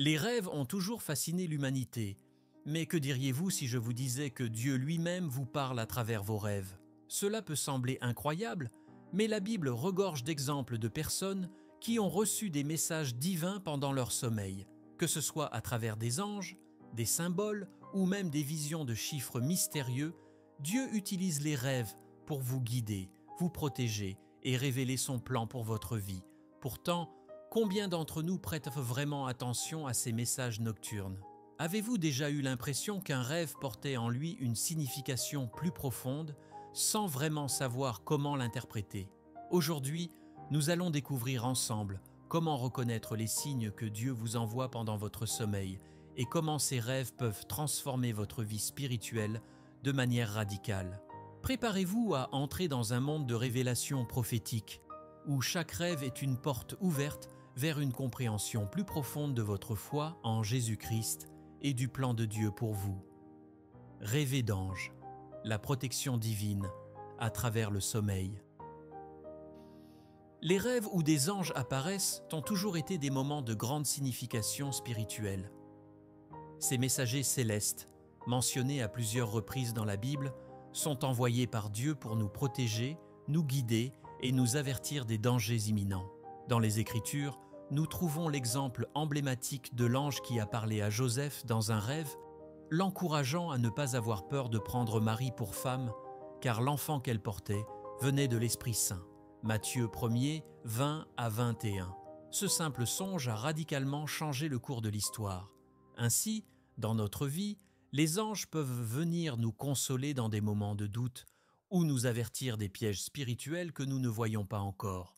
Les rêves ont toujours fasciné l'humanité, mais que diriez-vous si je vous disais que Dieu lui-même vous parle à travers vos rêves? Cela peut sembler incroyable, mais la Bible regorge d'exemples de personnes qui ont reçu des messages divins pendant leur sommeil, que ce soit à travers des anges, des symboles ou même des visions de chiffres mystérieux. Dieu utilise les rêves pour vous guider, vous protéger et révéler son plan pour votre vie. Pourtant, combien d'entre nous prêtent vraiment attention à ces messages nocturnes? Avez-vous déjà eu l'impression qu'un rêve portait en lui une signification plus profonde, sans vraiment savoir comment l'interpréter? Aujourd'hui, nous allons découvrir ensemble comment reconnaître les signes que Dieu vous envoie pendant votre sommeil et comment ces rêves peuvent transformer votre vie spirituelle de manière radicale. Préparez-vous à entrer dans un monde de révélations prophétiques, où chaque rêve est une porte ouverte vers une compréhension plus profonde de votre foi en Jésus-Christ et du plan de Dieu pour vous. Rêver d'anges, la protection divine à travers le sommeil. Les rêves où des anges apparaissent ont toujours été des moments de grande signification spirituelle. Ces messagers célestes, mentionnés à plusieurs reprises dans la Bible, sont envoyés par Dieu pour nous protéger, nous guider et nous avertir des dangers imminents. Dans les Écritures, nous trouvons l'exemple emblématique de l'ange qui a parlé à Joseph dans un rêve, l'encourageant à ne pas avoir peur de prendre Marie pour femme, car l'enfant qu'elle portait venait de l'Esprit Saint. Matthieu 1er, 20 à 21. Ce simple songe a radicalement changé le cours de l'histoire. Ainsi, dans notre vie, les anges peuvent venir nous consoler dans des moments de doute ou nous avertir des pièges spirituels que nous ne voyons pas encore.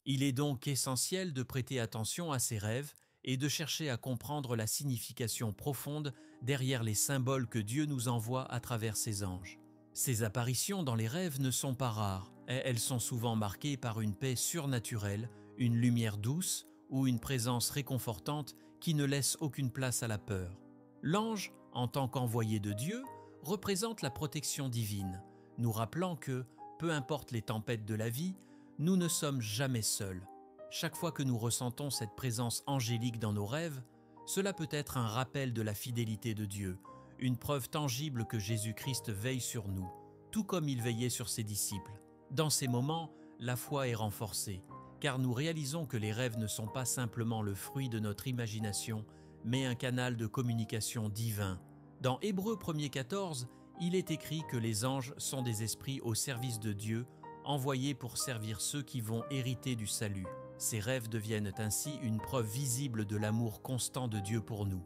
Il est donc essentiel de prêter attention à ces rêves et de chercher à comprendre la signification profonde derrière les symboles que Dieu nous envoie à travers ses anges. Ces apparitions dans les rêves ne sont pas rares, et elles sont souvent marquées par une paix surnaturelle, une lumière douce ou une présence réconfortante qui ne laisse aucune place à la peur. L'ange, en tant qu'envoyé de Dieu, représente la protection divine, nous rappelant que, peu importe les tempêtes de la vie, nous ne sommes jamais seuls. Chaque fois que nous ressentons cette présence angélique dans nos rêves, cela peut être un rappel de la fidélité de Dieu, une preuve tangible que Jésus-Christ veille sur nous, tout comme il veillait sur ses disciples. Dans ces moments, la foi est renforcée, car nous réalisons que les rêves ne sont pas simplement le fruit de notre imagination, mais un canal de communication divin. Dans Hébreux 1er 14, il est écrit que les anges sont des esprits au service de Dieu, envoyés pour servir ceux qui vont hériter du salut. Ces rêves deviennent ainsi une preuve visible de l'amour constant de Dieu pour nous.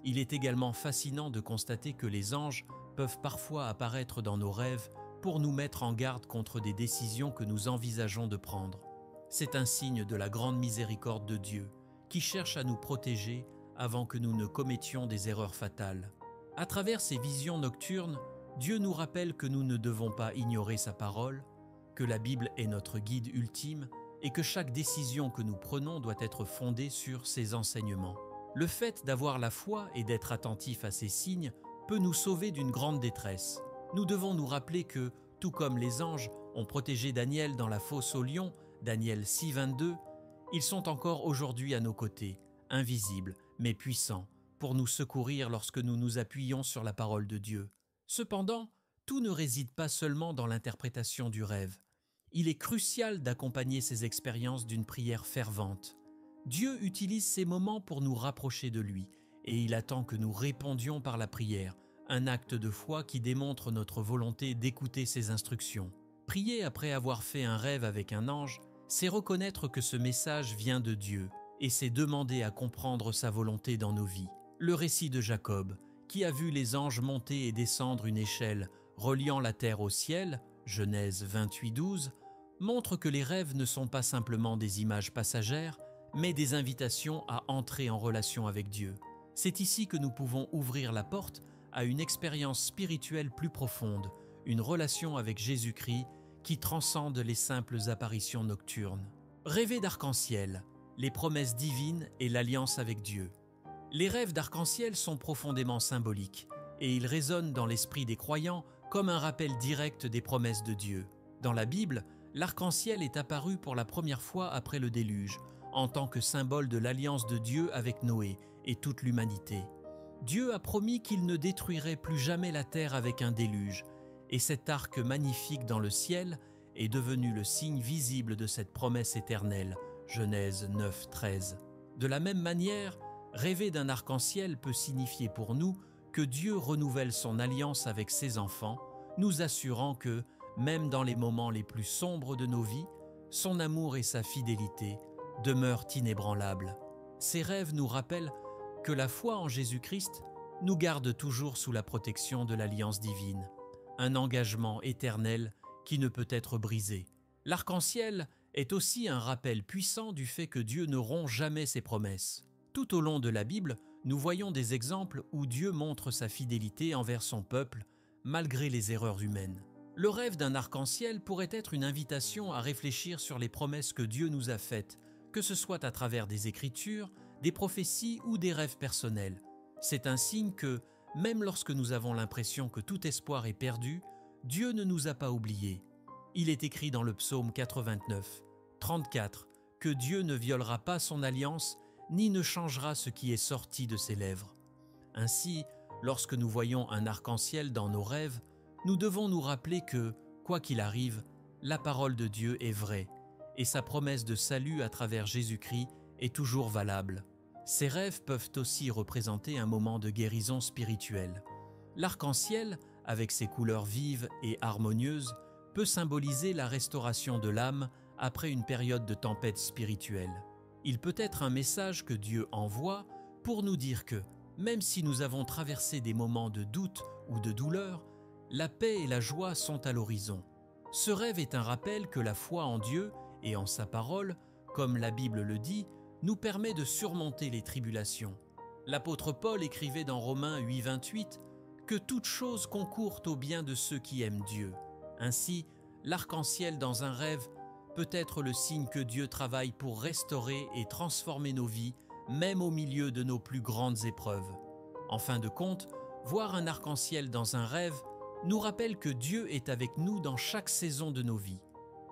Il est également fascinant de constater que les anges peuvent parfois apparaître dans nos rêves pour nous mettre en garde contre des décisions que nous envisageons de prendre. C'est un signe de la grande miséricorde de Dieu, qui cherche à nous protéger avant que nous ne commettions des erreurs fatales. À travers ces visions nocturnes, Dieu nous rappelle que nous ne devons pas ignorer sa parole, que la Bible est notre guide ultime et que chaque décision que nous prenons doit être fondée sur ses enseignements. Le fait d'avoir la foi et d'être attentif à ces signes peut nous sauver d'une grande détresse. Nous devons nous rappeler que, tout comme les anges ont protégé Daniel dans la fosse aux lions, Daniel 6, 22, ils sont encore aujourd'hui à nos côtés, invisibles mais puissants, pour nous secourir lorsque nous nous appuyons sur la parole de Dieu. Cependant, tout ne réside pas seulement dans l'interprétation du rêve. Il est crucial d'accompagner ces expériences d'une prière fervente. Dieu utilise ces moments pour nous rapprocher de lui, et il attend que nous répondions par la prière, un acte de foi qui démontre notre volonté d'écouter ses instructions. Prier après avoir fait un rêve avec un ange, c'est reconnaître que ce message vient de Dieu, et c'est demander à comprendre sa volonté dans nos vies. Le récit de Jacob, qui a vu les anges monter et descendre une échelle reliant la terre au ciel, Genèse 28, 12, montre que les rêves ne sont pas simplement des images passagères, mais des invitations à entrer en relation avec Dieu. C'est ici que nous pouvons ouvrir la porte à une expérience spirituelle plus profonde, une relation avec Jésus-Christ qui transcende les simples apparitions nocturnes. Rêver d'arc-en-ciel, les promesses divines et l'alliance avec Dieu. Les rêves d'arc-en-ciel sont profondément symboliques et ils résonnent dans l'esprit des croyants comme un rappel direct des promesses de Dieu. Dans la Bible, l'arc-en-ciel est apparu pour la première fois après le déluge, en tant que symbole de l'alliance de Dieu avec Noé et toute l'humanité. Dieu a promis qu'il ne détruirait plus jamais la terre avec un déluge, et cet arc magnifique dans le ciel est devenu le signe visible de cette promesse éternelle. Genèse 9, 13. De la même manière, rêver d'un arc-en-ciel peut signifier pour nous que Dieu renouvelle son alliance avec ses enfants, nous assurant que, même dans les moments les plus sombres de nos vies, son amour et sa fidélité demeurent inébranlables. Ces rêves nous rappellent que la foi en Jésus-Christ nous garde toujours sous la protection de l'alliance divine, un engagement éternel qui ne peut être brisé. L'arc-en-ciel est aussi un rappel puissant du fait que Dieu ne rompt jamais ses promesses. Tout au long de la Bible, nous voyons des exemples où Dieu montre sa fidélité envers son peuple, malgré les erreurs humaines. Le rêve d'un arc-en-ciel pourrait être une invitation à réfléchir sur les promesses que Dieu nous a faites, que ce soit à travers des écritures, des prophéties ou des rêves personnels. C'est un signe que, même lorsque nous avons l'impression que tout espoir est perdu, Dieu ne nous a pas oubliés. Il est écrit dans le psaume 89, 34, que Dieu ne violera pas son alliance, ni ne changera ce qui est sorti de ses lèvres. Ainsi, lorsque nous voyons un arc-en-ciel dans nos rêves, nous devons nous rappeler que, quoi qu'il arrive, la parole de Dieu est vraie, et sa promesse de salut à travers Jésus-Christ est toujours valable. Ces rêves peuvent aussi représenter un moment de guérison spirituelle. L'arc-en-ciel, avec ses couleurs vives et harmonieuses, peut symboliser la restauration de l'âme après une période de tempête spirituelle. Il peut être un message que Dieu envoie pour nous dire que, même si nous avons traversé des moments de doute ou de douleur, la paix et la joie sont à l'horizon. Ce rêve est un rappel que la foi en Dieu et en sa parole, comme la Bible le dit, nous permet de surmonter les tribulations. L'apôtre Paul écrivait dans Romains 8, 28 que toute chose concourt au bien de ceux qui aiment Dieu. Ainsi, l'arc-en-ciel dans un rêve peut être le signe que Dieu travaille pour restaurer et transformer nos vies, même au milieu de nos plus grandes épreuves. En fin de compte, voir un arc-en-ciel dans un rêve nous rappelle que Dieu est avec nous dans chaque saison de nos vies.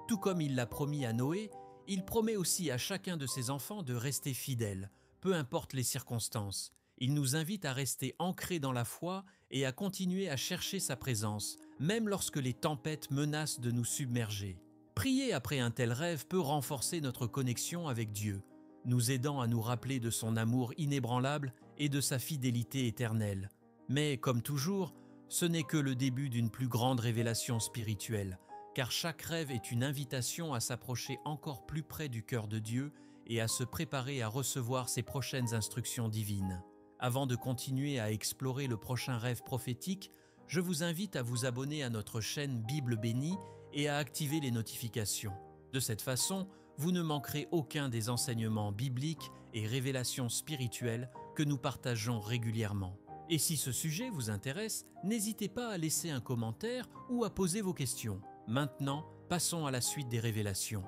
Tout comme il l'a promis à Noé, il promet aussi à chacun de ses enfants de rester fidèles, peu importe les circonstances. Il nous invite à rester ancrés dans la foi et à continuer à chercher sa présence, même lorsque les tempêtes menacent de nous submerger. Prier après un tel rêve peut renforcer notre connexion avec Dieu, nous aidant à nous rappeler de son amour inébranlable et de sa fidélité éternelle. Mais, comme toujours, ce n'est que le début d'une plus grande révélation spirituelle, car chaque rêve est une invitation à s'approcher encore plus près du cœur de Dieu et à se préparer à recevoir ses prochaines instructions divines. Avant de continuer à explorer le prochain rêve prophétique, je vous invite à vous abonner à notre chaîne Bible Bénie et à activer les notifications. De cette façon, vous ne manquerez aucun des enseignements bibliques et révélations spirituelles que nous partageons régulièrement. Et si ce sujet vous intéresse, n'hésitez pas à laisser un commentaire ou à poser vos questions. Maintenant, passons à la suite des révélations.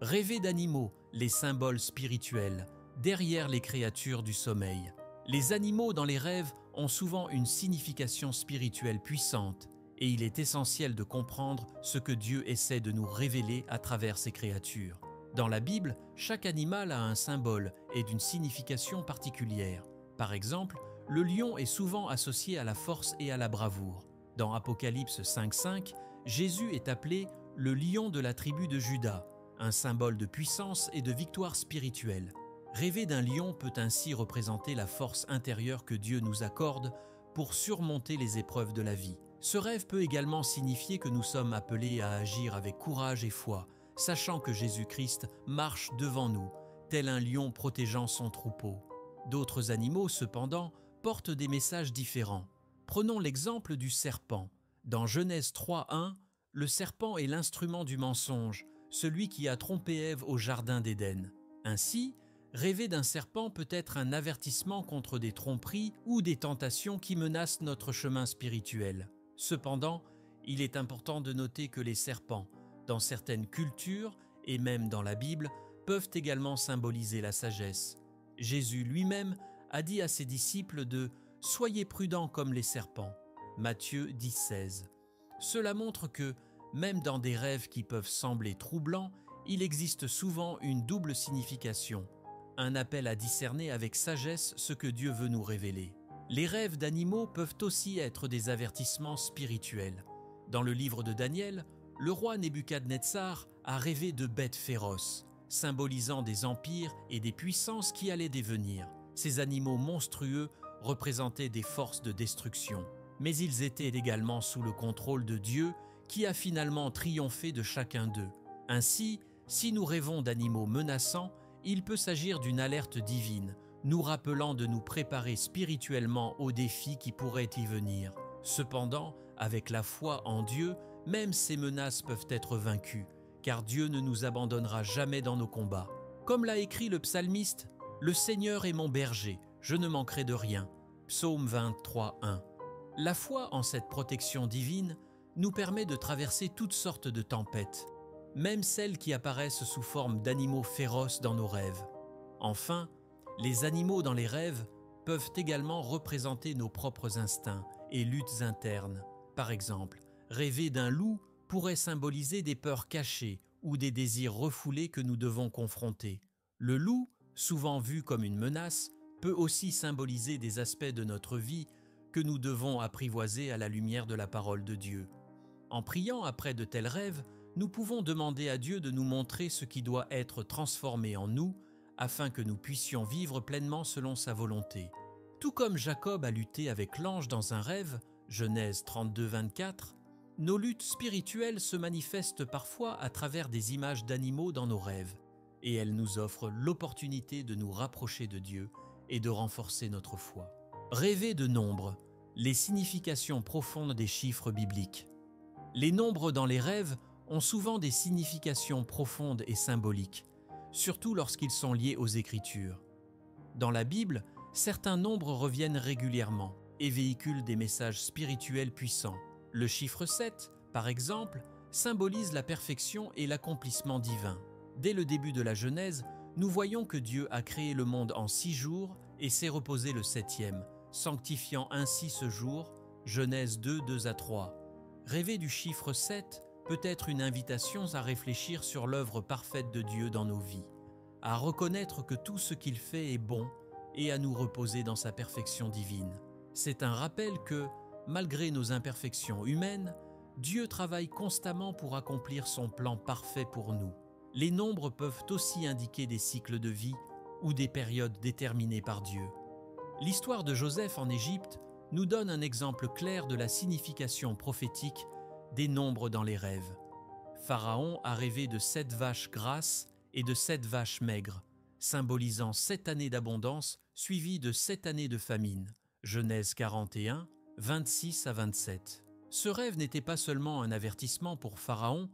Rêver d'animaux, les symboles spirituels, derrière les créatures du sommeil. Les animaux dans les rêves ont souvent une signification spirituelle puissante et il est essentiel de comprendre ce que Dieu essaie de nous révéler à travers ces créatures. Dans la Bible, chaque animal a un symbole et d'une signification particulière. Par exemple, le lion est souvent associé à la force et à la bravoure. Dans Apocalypse 5.5, Jésus est appelé le lion de la tribu de Juda, un symbole de puissance et de victoire spirituelle. Rêver d'un lion peut ainsi représenter la force intérieure que Dieu nous accorde pour surmonter les épreuves de la vie. Ce rêve peut également signifier que nous sommes appelés à agir avec courage et foi, sachant que Jésus-Christ marche devant nous, tel un lion protégeant son troupeau. D'autres animaux, cependant, portent des messages différents. Prenons l'exemple du serpent. Dans Genèse 3.1, le serpent est l'instrument du mensonge, celui qui a trompé Ève au jardin d'Éden. Ainsi, rêver d'un serpent peut être un avertissement contre des tromperies ou des tentations qui menacent notre chemin spirituel. Cependant, il est important de noter que les serpents, dans certaines cultures et même dans la Bible, peuvent également symboliser la sagesse. Jésus lui-même a dit à ses disciples de « Soyez prudents comme les serpents » Matthieu 10,16. Cela montre que, même dans des rêves qui peuvent sembler troublants, il existe souvent une double signification. un appel à discerner avec sagesse ce que Dieu veut nous révéler. Les rêves d'animaux peuvent aussi être des avertissements spirituels. Dans le livre de Daniel, le roi Nebuchadnezzar a rêvé de bêtes féroces, symbolisant des empires et des puissances qui allaient dévenir. Ces animaux monstrueux représentaient des forces de destruction, mais ils étaient également sous le contrôle de Dieu qui a finalement triomphé de chacun d'eux. Ainsi, si nous rêvons d'animaux menaçants, il peut s'agir d'une alerte divine, nous rappelant de nous préparer spirituellement aux défis qui pourraient y venir. Cependant, avec la foi en Dieu, même ces menaces peuvent être vaincues, car Dieu ne nous abandonnera jamais dans nos combats. Comme l'a écrit le psalmiste, « Le Seigneur est mon berger, je ne manquerai de rien » Psaume 23, 1. La foi en cette protection divine nous permet de traverser toutes sortes de tempêtes, même celles qui apparaissent sous forme d'animaux féroces dans nos rêves. Enfin, les animaux dans les rêves peuvent également représenter nos propres instincts et luttes internes. Par exemple, rêver d'un loup pourrait symboliser des peurs cachées ou des désirs refoulés que nous devons confronter. Le loup, souvent vu comme une menace, peut aussi symboliser des aspects de notre vie que nous devons apprivoiser à la lumière de la parole de Dieu. En priant après de tels rêves, nous pouvons demander à Dieu de nous montrer ce qui doit être transformé en nous afin que nous puissions vivre pleinement selon sa volonté. Tout comme Jacob a lutté avec l'ange dans un rêve, Genèse 32, 24, nos luttes spirituelles se manifestent parfois à travers des images d'animaux dans nos rêves, et elles nous offrent l'opportunité de nous rapprocher de Dieu et de renforcer notre foi. Rêver de nombres, les significations profondes des chiffres bibliques. Les nombres dans les rêves ont souvent des significations profondes et symboliques, surtout lorsqu'ils sont liés aux Écritures. Dans la Bible, certains nombres reviennent régulièrement et véhiculent des messages spirituels puissants. Le chiffre 7, par exemple, symbolise la perfection et l'accomplissement divin. Dès le début de la Genèse, nous voyons que Dieu a créé le monde en 6 jours et s'est reposé le 7e, sanctifiant ainsi ce jour, Genèse 2, 2 à 3. Rêver du chiffre 7 peut être une invitation à réfléchir sur l'œuvre parfaite de Dieu dans nos vies, à reconnaître que tout ce qu'il fait est bon et à nous reposer dans sa perfection divine. C'est un rappel que, malgré nos imperfections humaines, Dieu travaille constamment pour accomplir son plan parfait pour nous. Les nombres peuvent aussi indiquer des cycles de vie ou des périodes déterminées par Dieu. L'histoire de Joseph en Égypte nous donne un exemple clair de la signification prophétique des nombres dans les rêves. Pharaon a rêvé de 7 vaches grasses et de 7 vaches maigres, symbolisant 7 années d'abondance suivies de 7 années de famine. Genèse 41, 26 à 27. Ce rêve n'était pas seulement un avertissement pour Pharaon,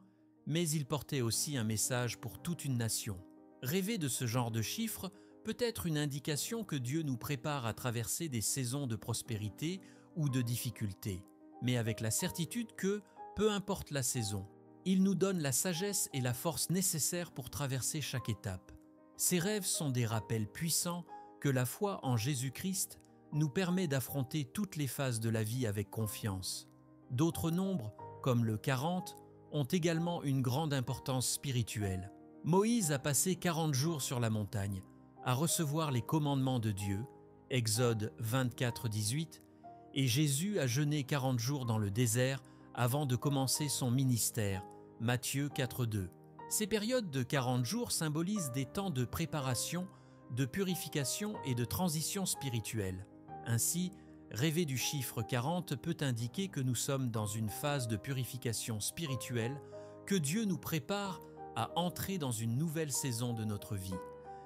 mais il portait aussi un message pour toute une nation. Rêver de ce genre de chiffres peut être une indication que Dieu nous prépare à traverser des saisons de prospérité ou de difficulté, mais avec la certitude que, peu importe la saison, il nous donne la sagesse et la force nécessaires pour traverser chaque étape. Ces rêves sont des rappels puissants que la foi en Jésus-Christ nous permet d'affronter toutes les phases de la vie avec confiance. D'autres nombres, comme le 40, ont également une grande importance spirituelle. Moïse a passé 40 jours sur la montagne, à recevoir les commandements de Dieu, Exode 24, 18, et Jésus a jeûné 40 jours dans le désert avant de commencer son ministère, Matthieu 4, 2. Ces périodes de 40 jours symbolisent des temps de préparation, de purification et de transition spirituelle. Ainsi, rêver du chiffre 40 peut indiquer que nous sommes dans une phase de purification spirituelle, que Dieu nous prépare à entrer dans une nouvelle saison de notre vie.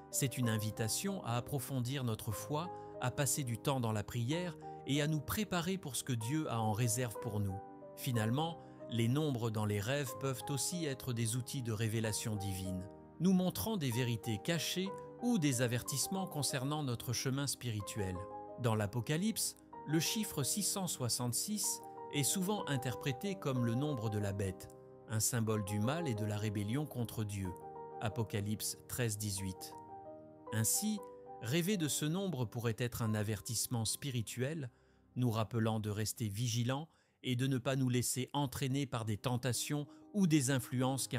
C'est une invitation à approfondir notre foi, à passer du temps dans la prière et à nous préparer pour ce que Dieu a en réserve pour nous. Finalement, les nombres dans les rêves peuvent aussi être des outils de révélation divine, nous montrant des vérités cachées ou des avertissements concernant notre chemin spirituel. Dans l'Apocalypse, le chiffre 666 est souvent interprété comme le nombre de la bête, un symbole du mal et de la rébellion contre Dieu. Apocalypse 13, 18. Ainsi, rêver de ce nombre pourrait être un avertissement spirituel, nous rappelant de rester vigilants et de ne pas nous laisser entraîner par des tentations ou des influences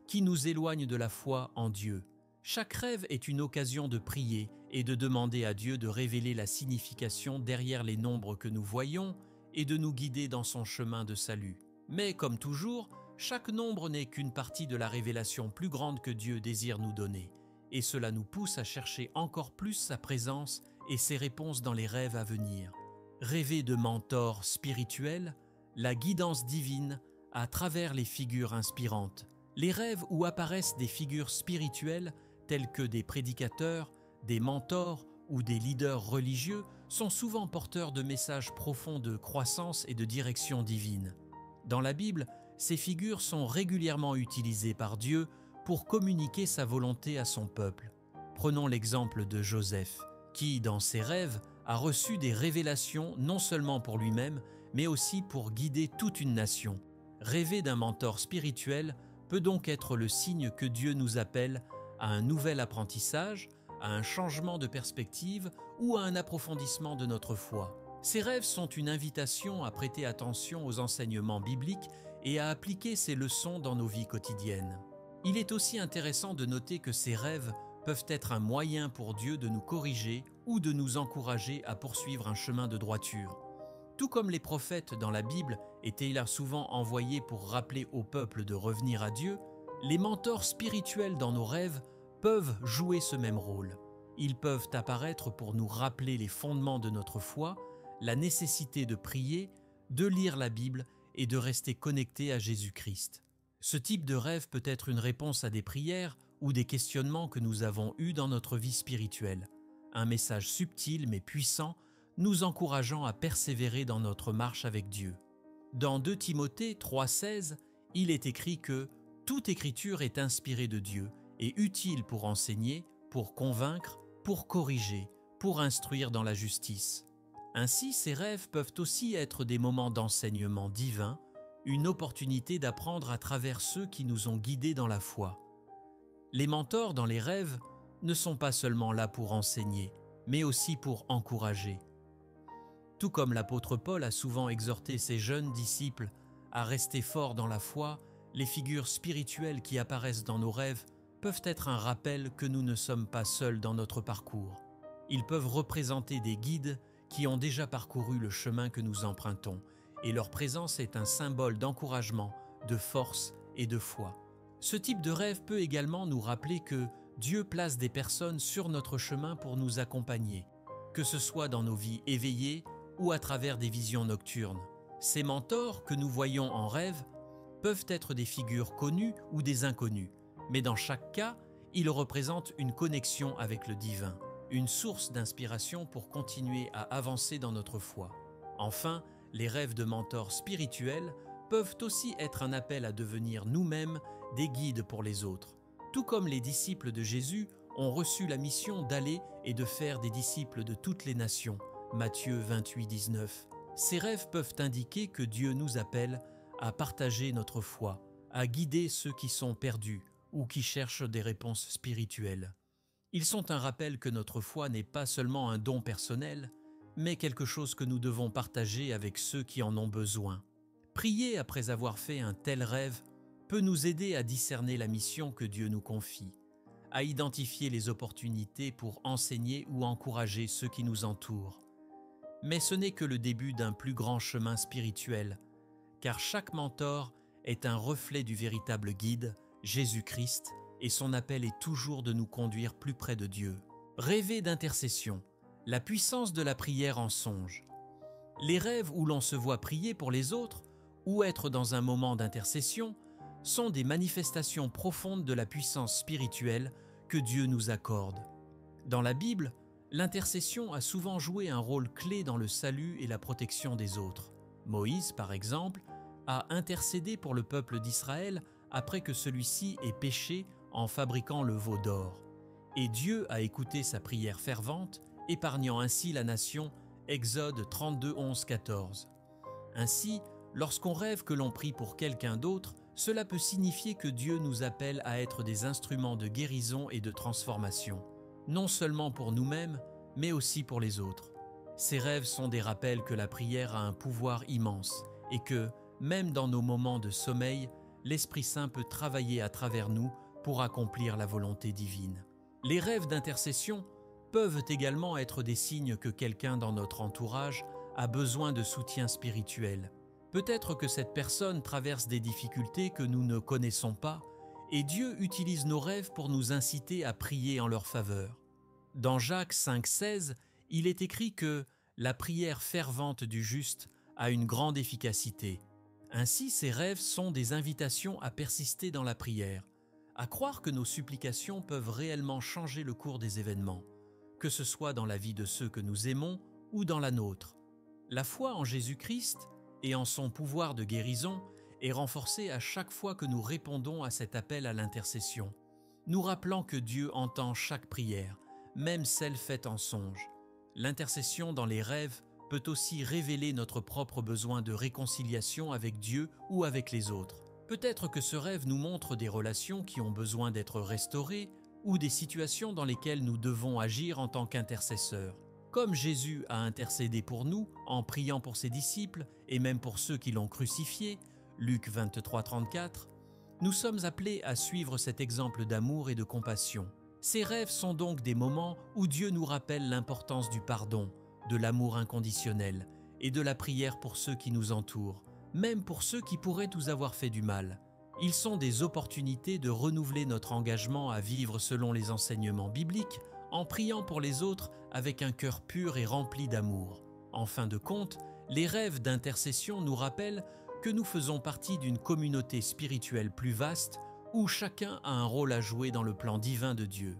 qui nous éloignent de la foi en Dieu. Chaque rêve est une occasion de prier et de demander à Dieu de révéler la signification derrière les nombres que nous voyons et de nous guider dans son chemin de salut. Mais comme toujours, chaque nombre n'est qu'une partie de la révélation plus grande que Dieu désire nous donner, et cela nous pousse à chercher encore plus sa présence et ses réponses dans les rêves à venir. Rêver de mentors spirituels, la guidance divine à travers les figures inspirantes. Les rêves où apparaissent des figures spirituelles tels que des prédicateurs, des mentors ou des leaders religieux sont souvent porteurs de messages profonds de croissance et de direction divine. Dans la Bible, ces figures sont régulièrement utilisées par Dieu pour communiquer sa volonté à son peuple. Prenons l'exemple de Joseph, qui, dans ses rêves, a reçu des révélations non seulement pour lui-même, mais aussi pour guider toute une nation. Rêver d'un mentor spirituel peut donc être le signe que Dieu nous appelle à un nouvel apprentissage, à un changement de perspective ou à un approfondissement de notre foi. Ces rêves sont une invitation à prêter attention aux enseignements bibliques et à appliquer ces leçons dans nos vies quotidiennes. Il est aussi intéressant de noter que ces rêves peuvent être un moyen pour Dieu de nous corriger ou de nous encourager à poursuivre un chemin de droiture. Tout comme les prophètes dans la Bible étaient là souvent envoyés pour rappeler au peuple de revenir à Dieu, les mentors spirituels dans nos rêves peuvent jouer ce même rôle. Ils peuvent apparaître pour nous rappeler les fondements de notre foi, la nécessité de prier, de lire la Bible et de rester connecté à Jésus-Christ. Ce type de rêve peut être une réponse à des prières ou des questionnements que nous avons eus dans notre vie spirituelle. Un message subtil mais puissant, nous encourageant à persévérer dans notre marche avec Dieu. Dans 2 Timothée 3,16, il est écrit que « Toute écriture est inspirée de Dieu et utile pour enseigner, pour convaincre, pour corriger, pour instruire dans la justice. » Ainsi, ces rêves peuvent aussi être des moments d'enseignement divin, une opportunité d'apprendre à travers ceux qui nous ont guidés dans la foi. Les mentors dans les rêves ne sont pas seulement là pour enseigner, mais aussi pour encourager. Tout comme l'apôtre Paul a souvent exhorté ses jeunes disciples à rester forts dans la foi, les figures spirituelles qui apparaissent dans nos rêves peuvent être un rappel que nous ne sommes pas seuls dans notre parcours. Ils peuvent représenter des guides qui ont déjà parcouru le chemin que nous empruntons, et leur présence est un symbole d'encouragement, de force et de foi. Ce type de rêve peut également nous rappeler que Dieu place des personnes sur notre chemin pour nous accompagner, que ce soit dans nos vies éveillées ou à travers des visions nocturnes. Ces mentors que nous voyons en rêve peuvent être des figures connues ou des inconnues, mais dans chaque cas, ils représentent une connexion avec le divin, une source d'inspiration pour continuer à avancer dans notre foi. Enfin, les rêves de mentors spirituels peuvent aussi être un appel à devenir nous-mêmes des guides pour les autres. Tout comme les disciples de Jésus ont reçu la mission d'aller et de faire des disciples de toutes les nations, Matthieu 28, 19. Ces rêves peuvent indiquer que Dieu nous appelle à partager notre foi, à guider ceux qui sont perdus ou qui cherchent des réponses spirituelles. Ils sont un rappel que notre foi n'est pas seulement un don personnel, mais quelque chose que nous devons partager avec ceux qui en ont besoin. Prier après avoir fait un tel rêve peut nous aider à discerner la mission que Dieu nous confie, à identifier les opportunités pour enseigner ou encourager ceux qui nous entourent. Mais ce n'est que le début d'un plus grand chemin spirituel, car chaque mentor est un reflet du véritable guide, Jésus-Christ, et son appel est toujours de nous conduire plus près de Dieu. Rêver d'intercession, la puissance de la prière en songe. Les rêves où l'on se voit prier pour les autres ou être dans un moment d'intercession sont des manifestations profondes de la puissance spirituelle que Dieu nous accorde. Dans la Bible, l'intercession a souvent joué un rôle clé dans le salut et la protection des autres. Moïse, par exemple, a intercédé pour le peuple d'Israël après que celui-ci ait péché en fabriquant le veau d'or. Et Dieu a écouté sa prière fervente, épargnant ainsi la nation, Exode 32, 11, 14. Ainsi, lorsqu'on rêve que l'on prie pour quelqu'un d'autre, cela peut signifier que Dieu nous appelle à être des instruments de guérison et de transformation, non seulement pour nous-mêmes, mais aussi pour les autres. Ces rêves sont des rappels que la prière a un pouvoir immense et que, même dans nos moments de sommeil, l'Esprit Saint peut travailler à travers nous pour accomplir la volonté divine. Les rêves d'intercession peuvent également être des signes que quelqu'un dans notre entourage a besoin de soutien spirituel. Peut-être que cette personne traverse des difficultés que nous ne connaissons pas, et Dieu utilise nos rêves pour nous inciter à prier en leur faveur. Dans Jacques 5,16, il est écrit que « la prière fervente du juste a une grande efficacité ». Ainsi, ces rêves sont des invitations à persister dans la prière, à croire que nos supplications peuvent réellement changer le cours des événements, que ce soit dans la vie de ceux que nous aimons ou dans la nôtre. La foi en Jésus-Christ et en son pouvoir de guérison est renforcée à chaque fois que nous répondons à cet appel à l'intercession, nous rappelant que Dieu entend chaque prière, même celle faite en songe. L'intercession dans les rêves peut aussi révéler notre propre besoin de réconciliation avec Dieu ou avec les autres. Peut-être que ce rêve nous montre des relations qui ont besoin d'être restaurées ou des situations dans lesquelles nous devons agir en tant qu'intercesseurs. Comme Jésus a intercédé pour nous en priant pour ses disciples et même pour ceux qui l'ont crucifié, Luc 23,34, nous sommes appelés à suivre cet exemple d'amour et de compassion. Ces rêves sont donc des moments où Dieu nous rappelle l'importance du pardon, de l'amour inconditionnel et de la prière pour ceux qui nous entourent, même pour ceux qui pourraient nous avoir fait du mal. Ils sont des opportunités de renouveler notre engagement à vivre selon les enseignements bibliques, en priant pour les autres avec un cœur pur et rempli d'amour. En fin de compte, les rêves d'intercession nous rappellent que nous faisons partie d'une communauté spirituelle plus vaste où chacun a un rôle à jouer dans le plan divin de Dieu.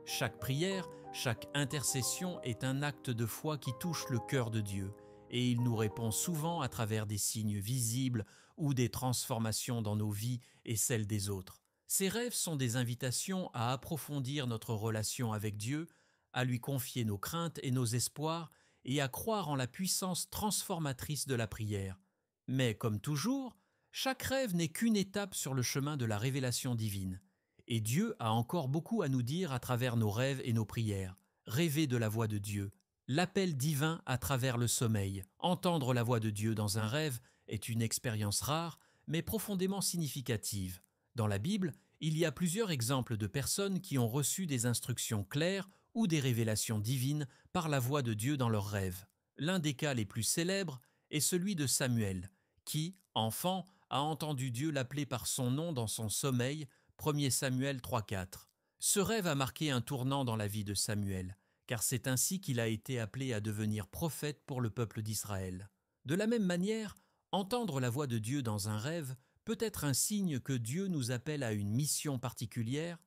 Chaque prière, chaque intercession est un acte de foi qui touche le cœur de Dieu, et il nous répond souvent à travers des signes visibles ou des transformations dans nos vies et celles des autres. Ces rêves sont des invitations à approfondir notre relation avec Dieu, à lui confier nos craintes et nos espoirs et à croire en la puissance transformatrice de la prière. Mais comme toujours, chaque rêve n'est qu'une étape sur le chemin de la révélation divine. Et Dieu a encore beaucoup à nous dire à travers nos rêves et nos prières. Rêver de la voix de Dieu, l'appel divin à travers le sommeil. Entendre la voix de Dieu dans un rêve est une expérience rare, mais profondément significative. Dans la Bible, il y a plusieurs exemples de personnes qui ont reçu des instructions claires ou des révélations divines par la voix de Dieu dans leurs rêves. L'un des cas les plus célèbres est celui de Samuel, qui, enfant, a entendu Dieu l'appeler par son nom dans son sommeil, 1 Samuel 3,4. Ce rêve a marqué un tournant dans la vie de Samuel, car c'est ainsi qu'il a été appelé à devenir prophète pour le peuple d'Israël. De la même manière, entendre la voix de Dieu dans un rêve peut être un signe que Dieu nous appelle à une mission particulière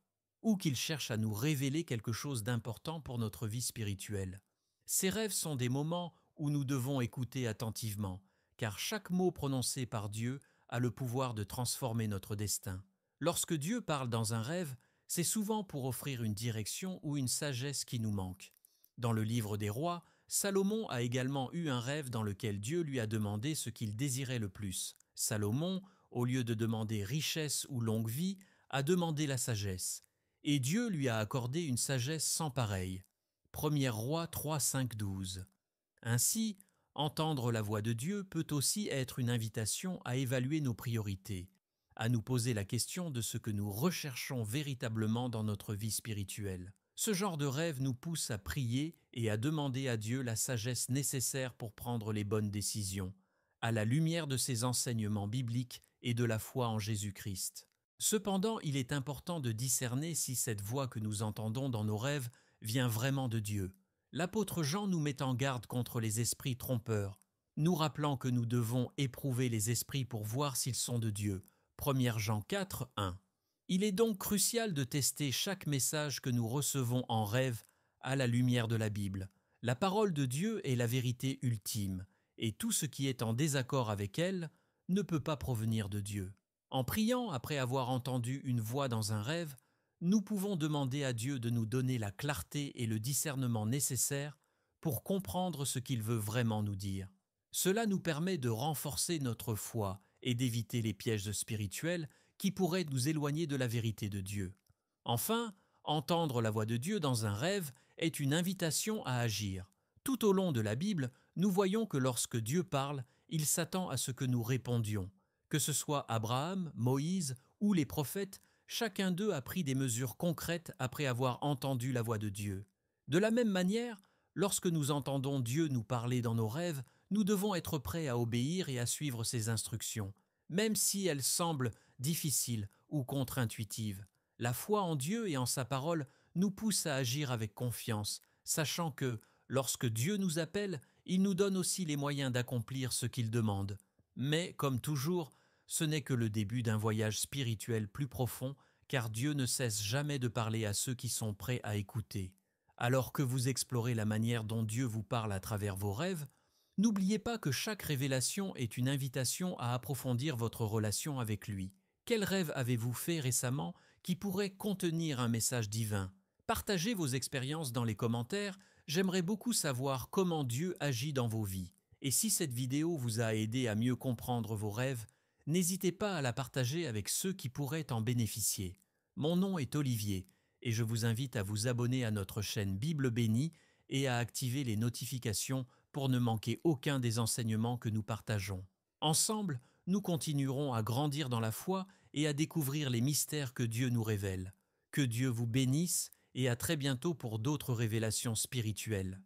ou qu'il cherche à nous révéler quelque chose d'important pour notre vie spirituelle. Ces rêves sont des moments où nous devons écouter attentivement, car chaque mot prononcé par Dieu a le pouvoir de transformer notre destin. Lorsque Dieu parle dans un rêve, c'est souvent pour offrir une direction ou une sagesse qui nous manque. Dans le livre des Rois, Salomon a également eu un rêve dans lequel Dieu lui a demandé ce qu'il désirait le plus. Salomon, au lieu de demander richesse ou longue vie, a demandé la sagesse. Et Dieu lui a accordé une sagesse sans pareille. 1er Roi 3, 5, 12. Ainsi, entendre la voix de Dieu peut aussi être une invitation à évaluer nos priorités, à nous poser la question de ce que nous recherchons véritablement dans notre vie spirituelle. Ce genre de rêve nous pousse à prier et à demander à Dieu la sagesse nécessaire pour prendre les bonnes décisions, à la lumière de ses enseignements bibliques et de la foi en Jésus-Christ. Cependant, il est important de discerner si cette voix que nous entendons dans nos rêves vient vraiment de Dieu. L'apôtre Jean nous met en garde contre les esprits trompeurs, nous rappelant que nous devons éprouver les esprits pour voir s'ils sont de Dieu. 1 Jean 4, 1. Il est donc crucial de tester chaque message que nous recevons en rêve à la lumière de la Bible. La parole de Dieu est la vérité ultime, et tout ce qui est en désaccord avec elle ne peut pas provenir de Dieu. En priant après avoir entendu une voix dans un rêve, nous pouvons demander à Dieu de nous donner la clarté et le discernement nécessaires pour comprendre ce qu'il veut vraiment nous dire. Cela nous permet de renforcer notre foi et d'éviter les pièges spirituels qui pourraient nous éloigner de la vérité de Dieu. Enfin, entendre la voix de Dieu dans un rêve est une invitation à agir. Tout au long de la Bible, nous voyons que lorsque Dieu parle, il s'attend à ce que nous répondions. Que ce soit Abraham, Moïse ou les prophètes, chacun d'eux a pris des mesures concrètes après avoir entendu la voix de Dieu. De la même manière, lorsque nous entendons Dieu nous parler dans nos rêves, nous devons être prêts à obéir et à suivre ses instructions, même si elles semblent difficiles ou contre-intuitives. La foi en Dieu et en sa parole nous pousse à agir avec confiance, sachant que, lorsque Dieu nous appelle, il nous donne aussi les moyens d'accomplir ce qu'il demande. Mais, comme toujours, ce n'est que le début d'un voyage spirituel plus profond, car Dieu ne cesse jamais de parler à ceux qui sont prêts à écouter. Alors que vous explorez la manière dont Dieu vous parle à travers vos rêves, n'oubliez pas que chaque révélation est une invitation à approfondir votre relation avec lui. Quel rêve avez-vous fait récemment qui pourrait contenir un message divin? Partagez vos expériences dans les commentaires, j'aimerais beaucoup savoir comment Dieu agit dans vos vies. Et si cette vidéo vous a aidé à mieux comprendre vos rêves, n'hésitez pas à la partager avec ceux qui pourraient en bénéficier. Mon nom est Olivier et je vous invite à vous abonner à notre chaîne Bible bénie et à activer les notifications pour ne manquer aucun des enseignements que nous partageons. Ensemble, nous continuerons à grandir dans la foi et à découvrir les mystères que Dieu nous révèle. Que Dieu vous bénisse et à très bientôt pour d'autres révélations spirituelles.